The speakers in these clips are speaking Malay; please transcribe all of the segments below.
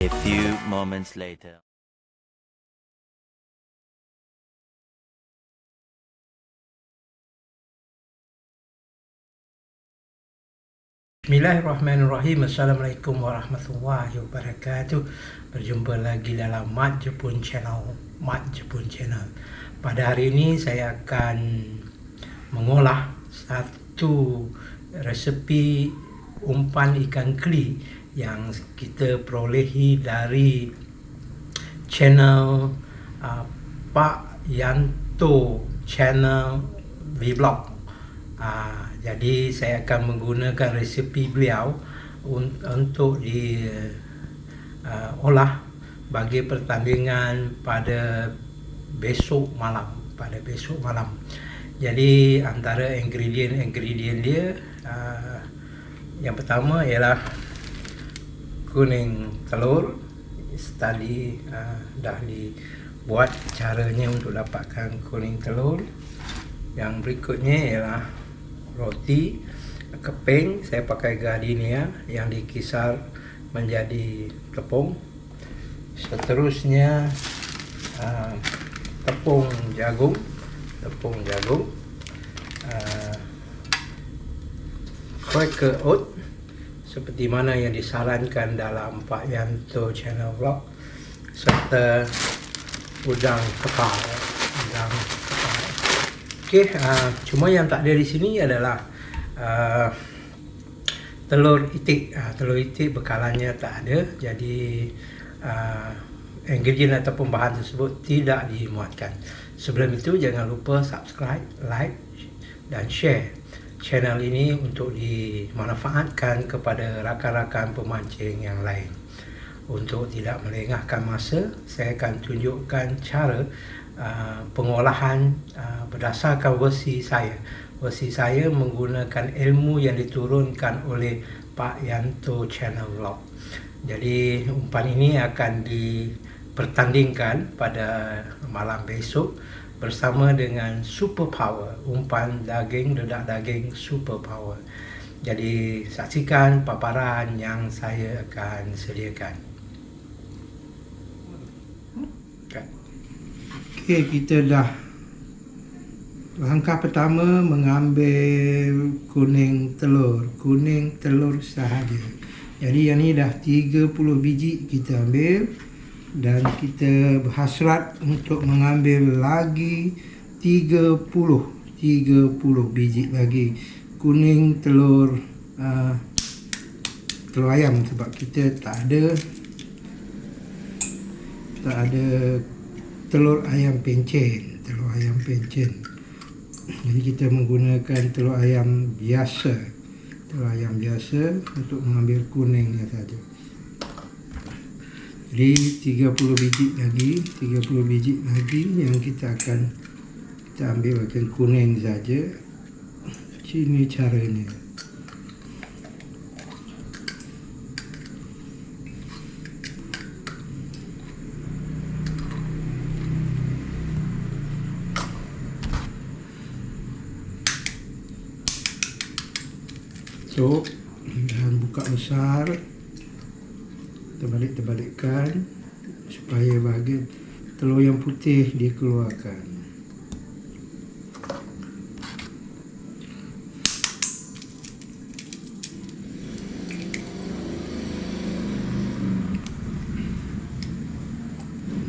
A few moments later. Bismillahirrahmanirrahim. Assalamualaikum warahmatullahi wabarakatuh. Berjumpa lagi dalam Mat Jepun Channel. Pada hari ini saya akan mengolah satu resepi umpan ikan keli yang kita perolehi dari channel Pak Yanto channel vlog. Jadi saya akan menggunakan resepi beliau untuk diolah bagi pertandingan pada besok malam. Jadi antara ingredient dia, yang pertama ialah kuning telur. Tadi dah dibuat caranya untuk dapatkan kuning telur. Yang berikutnya ialah roti keping. Saya pakai gardenia yang dikisar menjadi tepung. Seterusnya tepung jagung, Quaker oat seperti mana yang disarankan dalam Pak Yanto channel vlog, serta udang kepal. Okey, cuma yang tak ada di sini adalah telur itik. Telur itik bekalannya tak ada, jadi ingredient ataupun bahan tersebut tidak dimuatkan. Sebelum itu jangan lupa subscribe, like dan share channel ini untuk dimanfaatkan kepada rakan-rakan pemancing yang lain. Untuk tidak melengahkan masa, saya akan tunjukkan cara pengolahan berdasarkan versi saya. Versi saya menggunakan ilmu yang diturunkan oleh Pak Yanto channel vlog. Jadi umpan ini akan dipertandingkan pada malam besok bersama dengan super power, umpan daging, dedak daging super power. Jadi saksikan paparan yang saya akan sediakan. Okey, kita dah langkah pertama mengambil kuning telur sahaja. Jadi yang ni dah 30 biji kita ambil, dan kita berhasrat untuk mengambil lagi 30 biji lagi kuning telur ayam, sebab kita tak ada telur ayam pencen. Jadi kita menggunakan telur ayam biasa untuk mengambil kuningnya saja. Jadi 30 biji lagi yang kita ambil bagian kuning saja. Ini caranya. So, dan buka besar, terbalikkan supaya bahagian telur yang putih dikeluarkan.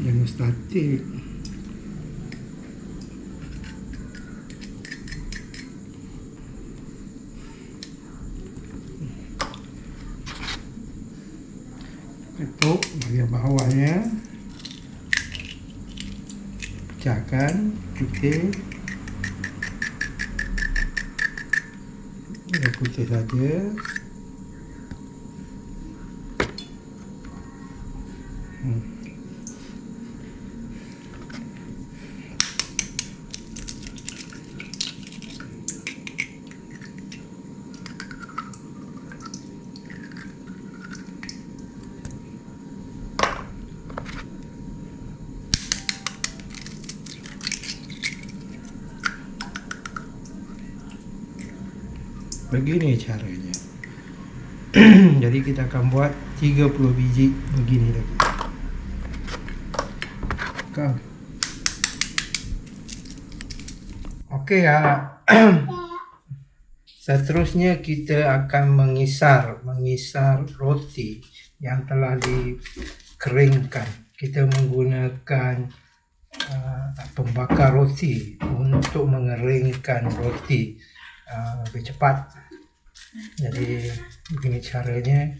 Jangan statik. Ketuk bahagian bawahnya, pecahkan putih, putih saja. Begini caranya. Jadi kita akan buat 30 biji begini lagi. Okey ya. Seterusnya kita akan mengisar roti yang telah dikeringkan. Kita menggunakan pembakar roti untuk mengeringkan roti lebih cepat. Jadi begini caranya.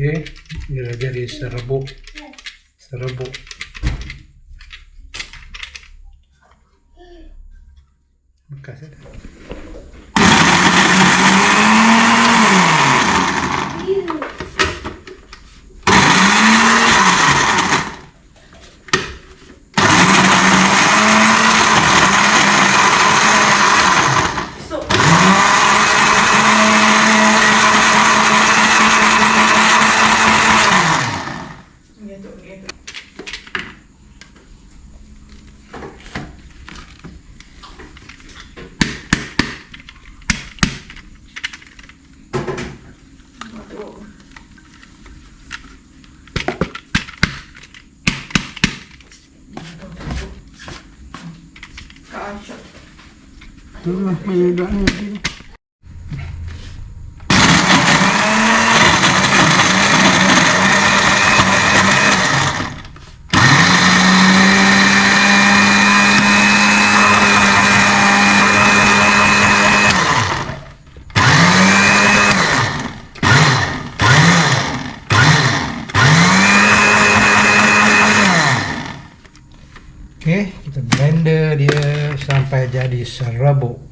Okey, dia jadi serbuk. Bekas ada. Itulah penyedapnya dia. Okey, kita blender dia sampai jadi serbuk.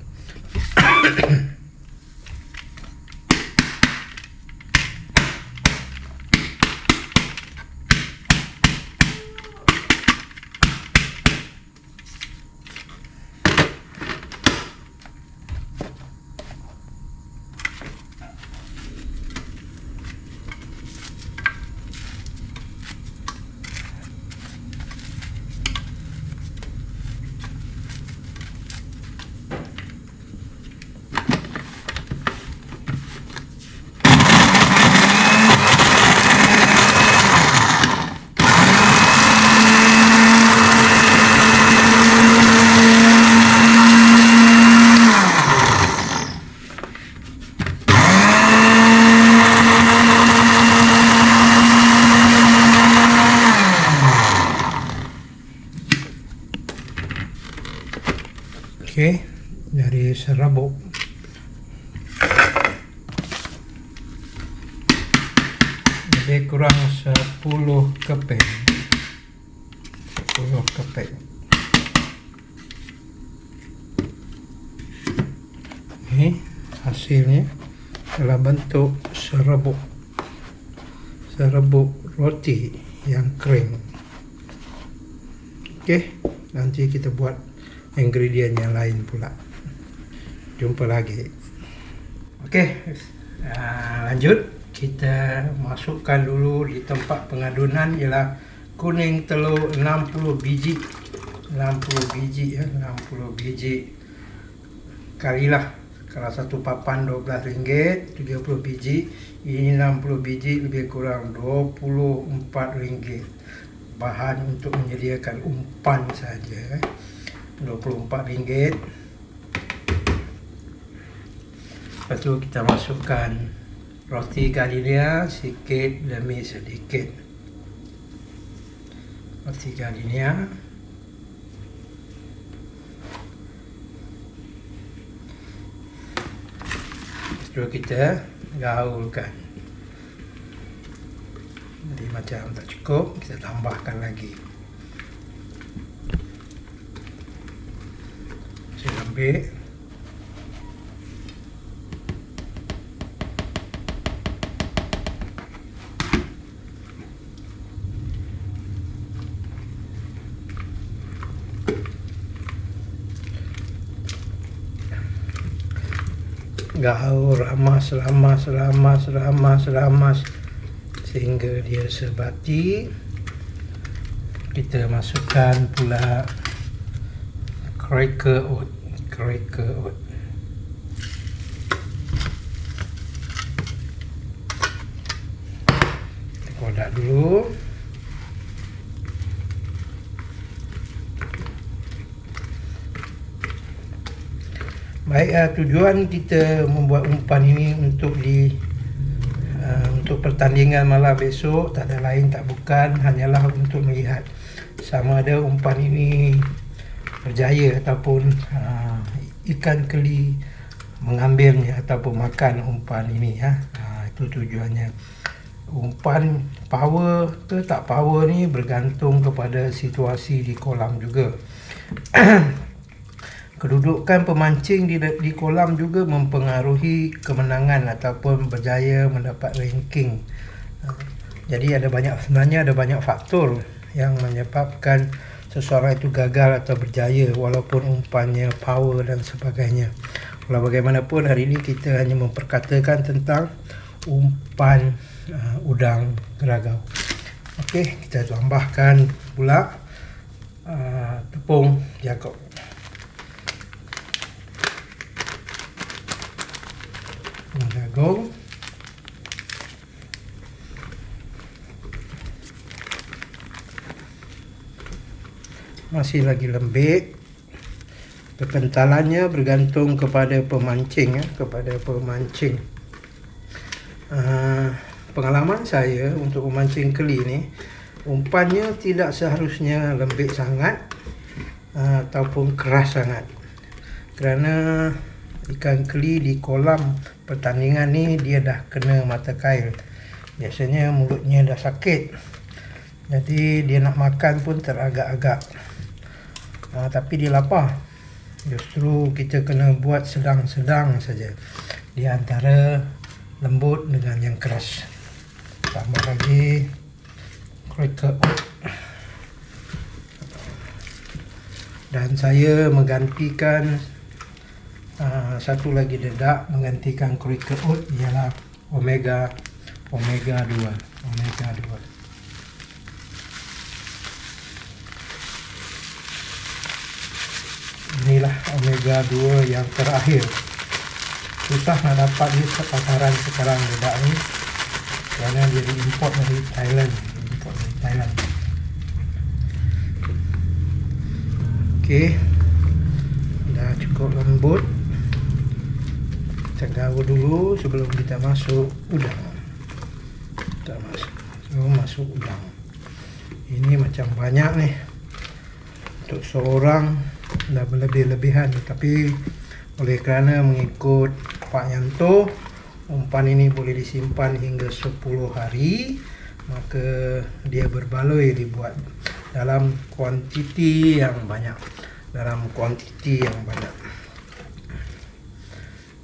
Okey, dari serbuk. Lebih kurang 10 keping. Ini hasilnya dalam bentuk serbuk roti yang kering. Okey, nanti kita buat ingredient yang lain pula. Jumpa lagi. Okey, lanjut. Kita masukkan dulu di tempat pengadunan ialah kuning telur 60 biji ya, 60 biji kalilah. Kalau satu papan RM12, 30 biji. Ini 60 biji, lebih kurang RM24. Bahan untuk menyediakan umpan saja, RM24. Lepas tu kita masukkan roti gardenia sikit demi sedikit. Roti gardenia. Lepas tu kita gaulkan. Jadi macam tak cukup, kita tambahkan lagi. lembik. Gaul ramas sehingga dia sebati. Kita masukkan pula cracker oat. Kita kodak dulu. Baik, tujuan kita membuat umpan ini untuk pertandingan malam besok, tak ada lain tak bukan hanyalah untuk melihat sama ada umpan ini berjaya ataupun ikan keli mengambilnya ataupun makan umpan ini ya. Itu tujuannya. Umpan power ke tak power ni bergantung kepada situasi di kolam juga. Kedudukan pemancing di kolam juga mempengaruhi kemenangan ataupun berjaya mendapat ranking. Jadi sebenarnya ada banyak faktor yang menyebabkan seseorang itu gagal atau berjaya walaupun umpannya power dan sebagainya. Walau bagaimanapun hari ini kita hanya memperkatakan tentang umpan udang geragau. Okey, kita tambahkan pula tepung jagung. Jagung. Masih lagi lembik. Kekentalannya bergantung kepada pemancing pengalaman saya untuk memancing keli ni, umpannya tidak seharusnya lembik sangat ataupun keras sangat. Kerana ikan keli di kolam pertandingan ni dia dah kena mata kail. Biasanya mulutnya dah sakit. Jadi dia nak makan pun teragak-agak. Tapi dia lapar. Justru kita kena buat sedang-sedang saja di antara lembut dengan yang keras. Tambah lagi cracker oat. Dan saya menggantikan satu lagi dedak menggantikan cracker oat ialah omega 2. Inilah omega 2 yang terakhir. Susah nak dapat di pasaran sekarang dedak ni kerana dia diimport dari Thailand. Okey, dah cukup lembut. Kita gaul dulu sebelum kita masuk udang. Masuk udang. Ini macam banyak nih. Untuk seorang dah berlebih-lebihan, tapi oleh kerana mengikut Pak Yanto, umpan ini boleh disimpan hingga 10 hari, maka dia berbaloi dibuat dalam kuantiti yang banyak.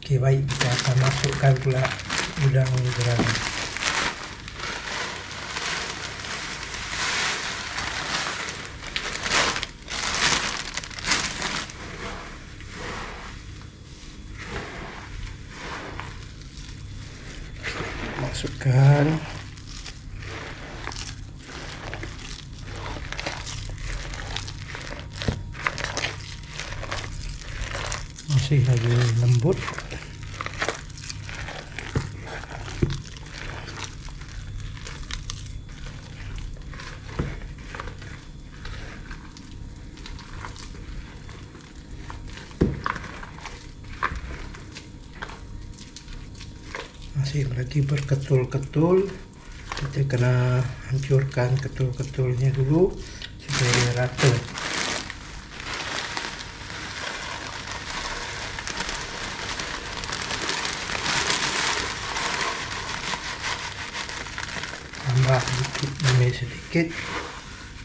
Okey, baik, kita akan masukkan pula udang geragau. Masukkan. Masih lagi lembut. Masih lagi berketul-ketul. Kita kena hancurkan ketul-ketulnya dulu supaya rata. Tambah sedikit demi sedikit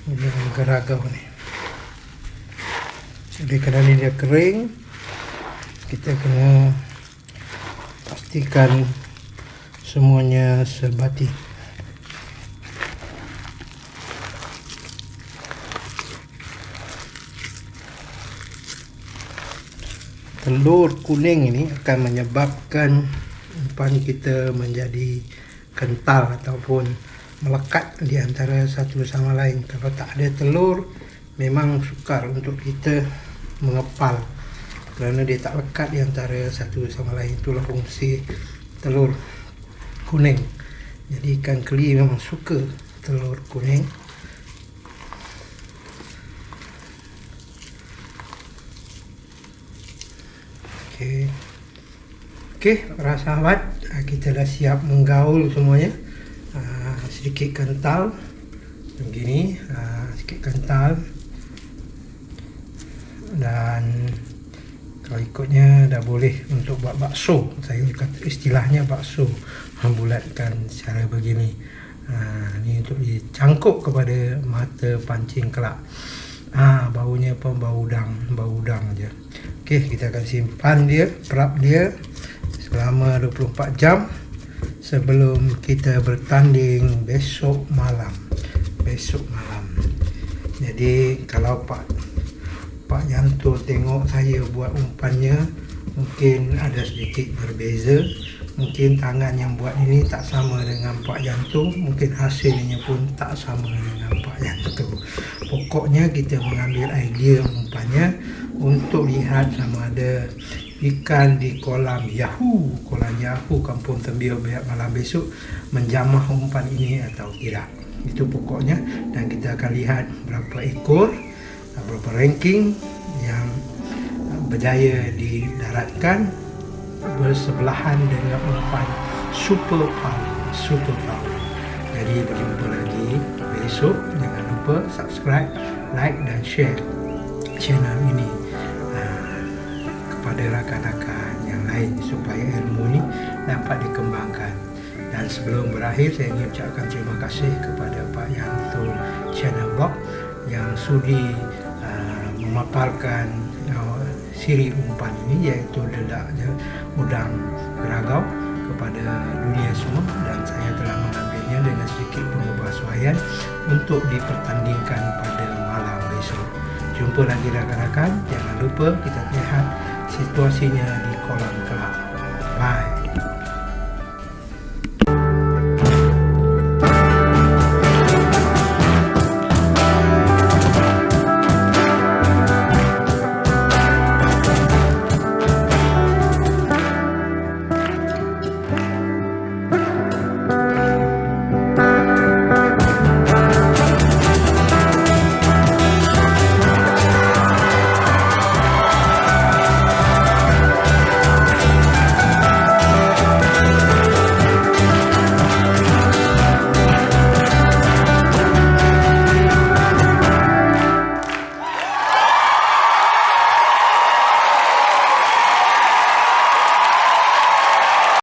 dengan geragau ni. Jadi kerana dia kering, kita kena pastikan semuanya sebati. Telur kuning ini akan menyebabkan umpan kita menjadi kental ataupun melekat di antara satu sama lain. Kalau tak ada telur, memang sukar untuk kita mengepal kerana dia tak lekat di antara satu sama lain. Itulah fungsi telur kuning. Jadi ikan keli memang suka telur kuning. Okey, para sahabat, kita dah siap menggaul semuanya. Sedikit kental begini, sedikit kental, dan kalau ikutnya dah boleh untuk buat bakso. Saya kata istilahnya bakso, bulatkan secara begini. Ni untuk dicangkuk kepada mata pancing kelak. Baunya pun bau udang je. Okey, kita akan simpan dia, perap dia selama 24 jam sebelum kita bertanding besok malam. Jadi kalau Pak Yanto tengok saya buat umpannya, mungkin ada sedikit berbeza. Mungkin tangan yang buat ini tak sama dengan Pak Yanto, mungkin hasilnya pun tak sama dengan Pak Yanto. Pokoknya kita mengambil idea umpannya untuk lihat sama ada ikan di kolam Yahoo Kampung Tembiu malam besok menjamah umpan ini atau tidak. Itu pokoknya, dan kita akan lihat berapa ekor, berapa ranking yang berjaya didaratkan bersebelahan dengan umpan super power. Jadi berjumpa lagi besok. Jangan lupa subscribe, like dan share channel ini kepada rakan-rakan yang lain supaya ilmu ini dapat dikembangkan. Dan sebelum berakhir, saya ingin ucapkan terima kasih kepada Pak Yanto Channel Blog yang sudi memaparkan siri umpan ini, iaitu dedaknya udang geragau kepada dunia semua, dan saya telah mengambilnya dengan sedikit penyesuaian untuk dipertandingkan pada malam besok. Jumpa lagi rakan-rakan. Jangan lupa kita lihat situasinya di kolam kelab. Bye.